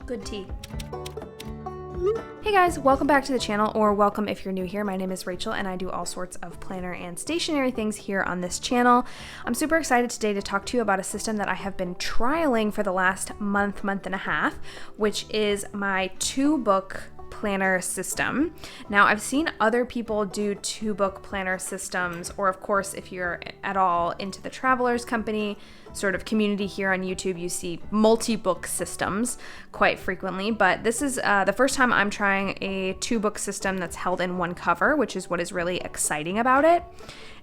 Good tea. Hey guys, welcome back to the channel, or welcome if you're new here. My name is Rachel and I do all sorts of planner and stationery things here on this channel. I'm super excited today to talk to you about a system that I have been trialing for the last month and a half, which is my 2-book planner system. Now, I've seen other people do 2-book planner systems, or of course, if you're at all into the Travelers Company sort of community here on YouTube, you see multi-book systems quite frequently, but this is the first time I'm trying a 2-book system that's held in one cover, which is what is really exciting about it.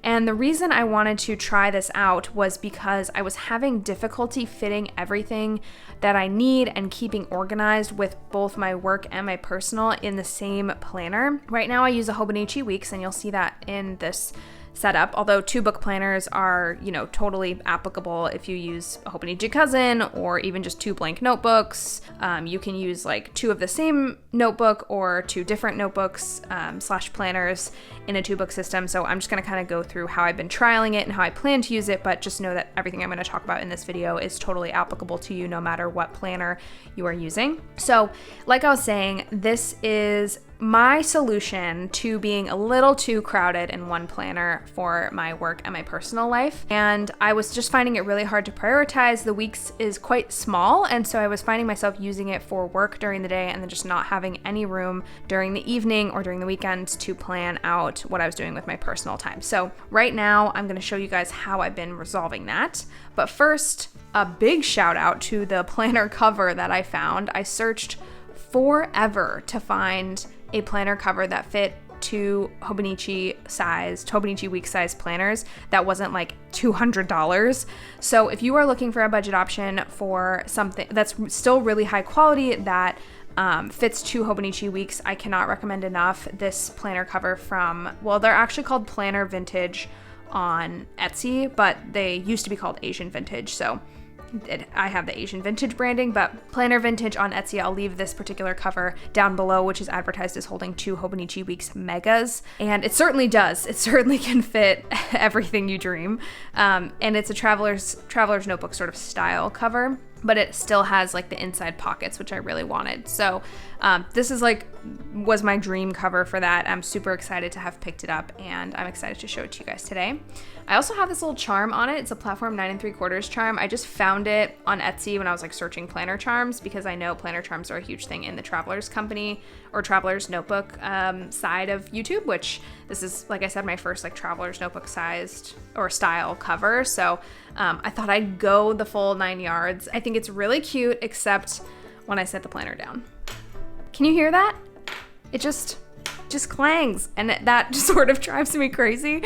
And the reason I wanted to try this out was because I was having difficulty fitting everything that I need and keeping organized with both my work and my personal in the same planner. Right now I use a Hobonichi Weeks, and you'll see that in this setup, although 2-book planners are, totally applicable if you use a Hobonichi Cousin or even just 2 blank notebooks. You can use like 2 of the same notebook or 2 different notebooks / planners in a 2-book system. So I'm just going to kind of go through how I've been trialing it and how I plan to use it, but just know that everything I'm going to talk about in this video is totally applicable to you no matter what planner you are using. So like I was saying, this is my solution to being a little too crowded in one planner for my work and my personal life. And I was just finding it really hard to prioritize. The weeks is quite small, and so I was finding myself using it for work during the day and then just not having any room during the evening or during the weekends to plan out what I was doing with my personal time. So right now I'm going to show you guys how I've been resolving that. But first, a big shout out to the planner cover that I found. I searched forever to find a planner cover that fit 2 Hobonichi Week size planners that wasn't like $200. So if you are looking for a budget option for something that's still really high quality that fits 2 Hobonichi Weeks, I cannot recommend enough this planner cover from, well, they're actually called Planner Vintage on Etsy, but they used to be called Asian Vintage. So I have the Asian Vintage branding, but Planner Vintage on Etsy, I'll leave this particular cover down below, which is advertised as holding 2 Hobonichi Weeks Megas. And it certainly does. It certainly can fit everything you dream. And it's a traveler's notebook sort of style cover, but it still has like the inside pockets, which I really wanted. So this is was my dream cover for that. I'm super excited to have picked it up, and I'm excited to show it to you guys today. I also have this little charm on it. It's a platform 9 3/4 charm. I just found it on Etsy when I was searching planner charms, because I know planner charms are a huge thing in the Travelers Company or Travelers Notebook side of YouTube, which this is, like I said, my first Travelers Notebook sized or style cover. So I thought I'd go the full 9 yards. I think it's really cute, except when I set the planner down. Can you hear that? It just clangs, and that just sort of drives me crazy.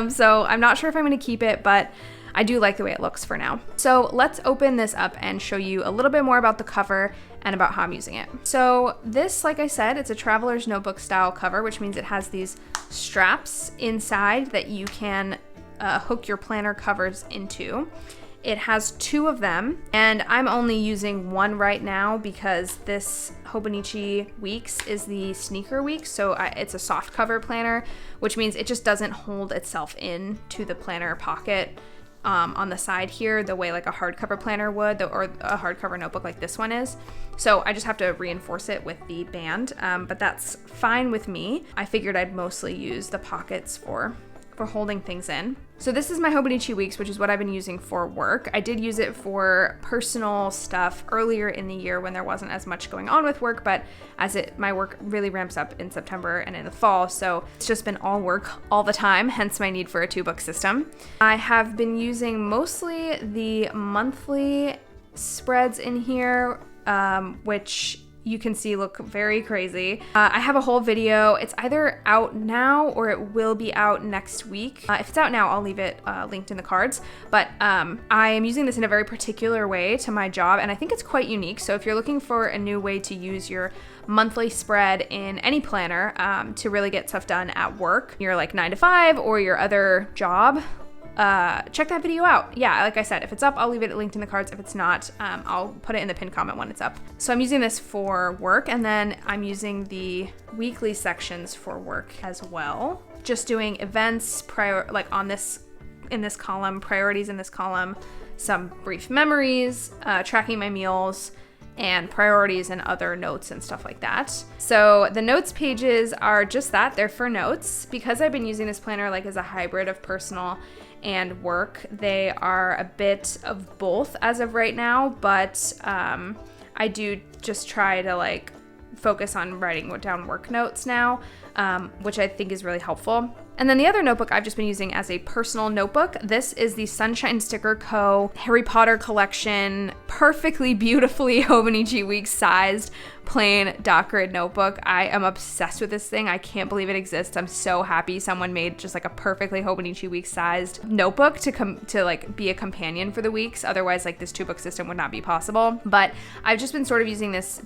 So I'm not sure if I'm going to keep it, but I do like the way it looks for now. So let's open this up and show you a little bit more about the cover and about how I'm using it. So this, like I said, it's a Traveler's Notebook style cover, which means it has these straps inside that you can hook your planner covers into. It has 2 of them, and I'm only using 1 right now because this Hobonichi Weeks is the sneaker week, so it's a soft cover planner, which means it just doesn't hold itself in to the planner pocket on the side here the way like a hardcover planner would, or a hardcover notebook like this one is. So I just have to reinforce it with the band, but that's fine with me. I figured I'd mostly use the pockets for holding things in. So this is my Hobonichi Weeks, which is what I've been using for work. I did use it for personal stuff earlier in the year when there wasn't as much going on with work, but my work really ramps up in September and in the fall, so it's just been all work all the time, hence my need for a 2-book system. I have been using mostly the monthly spreads in here, which you can see look very crazy. I have a whole video. It's either out now or it will be out next week. If it's out now, I'll leave it linked in the cards. But I am using this in a very particular way to my job, and I think it's quite unique. So if you're looking for a new way to use your monthly spread in any planner to really get stuff done at work, your 9 to 5 or your other job, check that video out. Yeah, like I said, if it's up, I'll leave it linked in the cards. If it's not, I'll put it in the pinned comment when it's up. So I'm using this for work, and then I'm using the weekly sections for work as well. Just doing events, in this column, priorities in this column, some brief memories, tracking my meals, and priorities and other notes and stuff like that. So the notes pages are just that, they're for notes. Because I've been using this planner like as a hybrid of personal and work, they are a bit of both as of right now, but I do just try to like focus on writing down work notes now, which I think is really helpful. And then the other notebook I've just been using as a personal notebook, this is the Sunshine Sticker Co. Harry Potter collection, perfectly, beautifully Hobonichi Weeks sized plain dot grid notebook. I am obsessed with this thing. I can't believe it exists. I'm so happy someone made just like a perfectly Hobonichi Weeks sized notebook to like be a companion for the weeks. Otherwise, like this 2-book system would not be possible. But I've just been sort of using this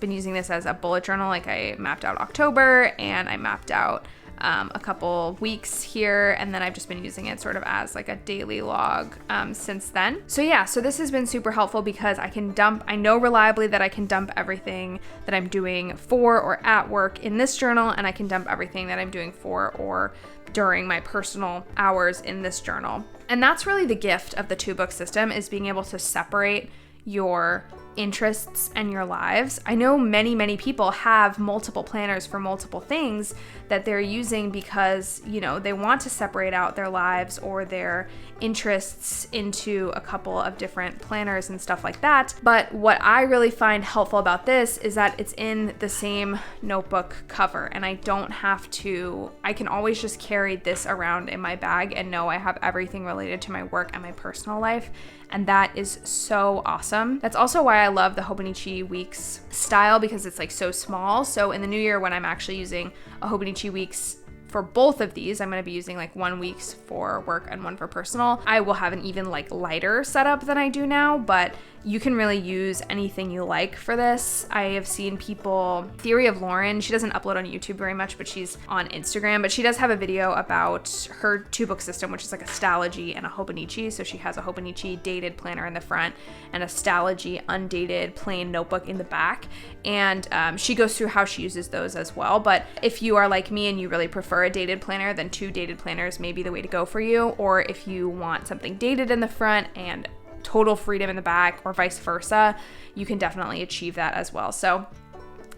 as a bullet journal. Like I mapped out October and I mapped out a couple weeks here, and then I've just been using it sort of as like a daily log since then. So yeah, so this has been super helpful because I know reliably that I can dump everything that I'm doing for or at work in this journal, and I can dump everything that I'm doing for or during my personal hours in this journal. And that's really the gift of the 2-book system, is being able to separate your interests and your lives. I know many people have multiple planners for multiple things that they're using because, you know, they want to separate out their lives or their interests into a couple of different planners and stuff like that. But what I really find helpful about this is that it's in the same notebook cover, and I can always just carry this around in my bag and know I have everything related to my work and my personal life. And that is so awesome. That's also why I love the Hobonichi Weeks style, because it's like so small. So in the new year, when I'm actually using a Hobonichi Weeks for both of these, I'm going to be using like 1 week's for work and 1 for personal. I will have an even like lighter setup than I do now, but you can really use anything you like for this. I have seen people, Theory of Lauren, she doesn't upload on YouTube very much, but she's on Instagram, but she does have a video about her 2-book system, which is like a Stalogy and a Hobonichi. So she has a Hobonichi dated planner in the front and a Stalogy undated plain notebook in the back. And she goes through how she uses those as well. But if you are like me and you really prefer a dated planner, then 2 dated planners may be the way to go for you. Or if you want something dated in the front and total freedom in the back, or vice versa, you can definitely achieve that as well. So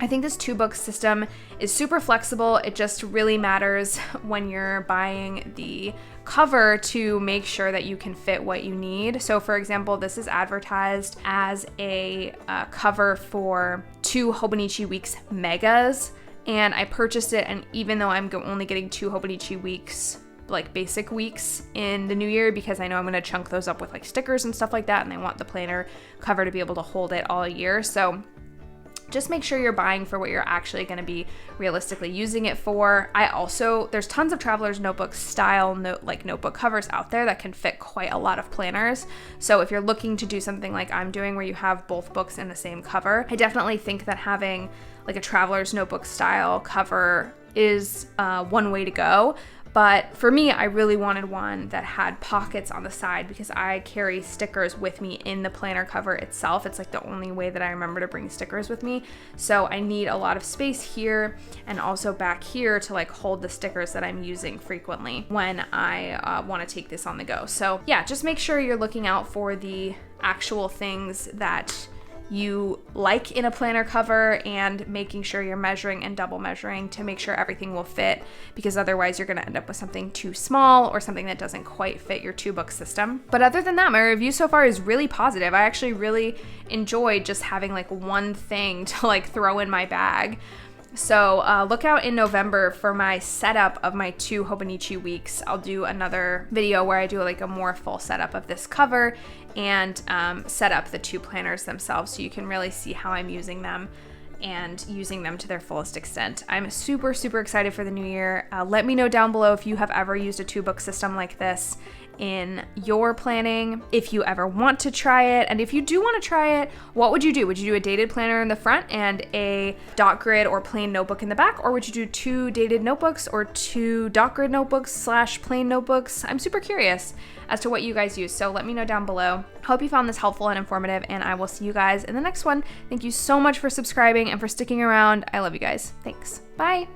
I think this 2-book system is super flexible. It just really matters when you're buying the cover to make sure that you can fit what you need. So for example, this is advertised as a cover for 2 Hobonichi Weeks megas, and I purchased it, and even though I'm only getting 2 Hobonichi Weeks, like basic weeks in the new year, because I know I'm going to chunk those up with like stickers and stuff like that, and I want the planner cover to be able to hold it all year. So just make sure you're buying for what you're actually going to be realistically using it for. There's tons of Traveler's Notebook style notebook covers out there that can fit quite a lot of planners. So if you're looking to do something like I'm doing, where you have both books in the same cover, I definitely think that having like a Traveler's Notebook style cover is one way to go. But for me, I really wanted one that had pockets on the side, because I carry stickers with me in the planner cover itself. It's like the only way that I remember to bring stickers with me. So I need a lot of space here and also back here to like hold the stickers that I'm using frequently when I want to take this on the go. So yeah, just make sure you're looking out for the actual things that you like in a planner cover, and making sure you're measuring and double measuring to make sure everything will fit, because otherwise you're going to end up with something too small or something that doesn't quite fit your 2-book system. But other than that, my review so far is really positive. I actually really enjoyed just having like one thing to like throw in my bag. So look out in November for my setup of my 2 Hobonichi Weeks. I'll do another video where I do like a more full setup of this cover and set up the 2 planners themselves, so you can really see how I'm using them and using them to their fullest extent. I'm super excited for the new year. Let me know down below if you have ever used a 2-book system like this in your planning, if you ever want to try it, and if you do want to try it, what would you do? Would you do a dated planner in the front and a dot grid or plain notebook in the back, or would you do 2 dated notebooks or 2 dot grid notebooks / plain notebooks? I'm super curious as to what you guys use, so let me know down below. Hope you found this helpful and informative, and I will see you guys in the next one. Thank you so much for subscribing and for sticking around. I love you guys. Thanks. Bye.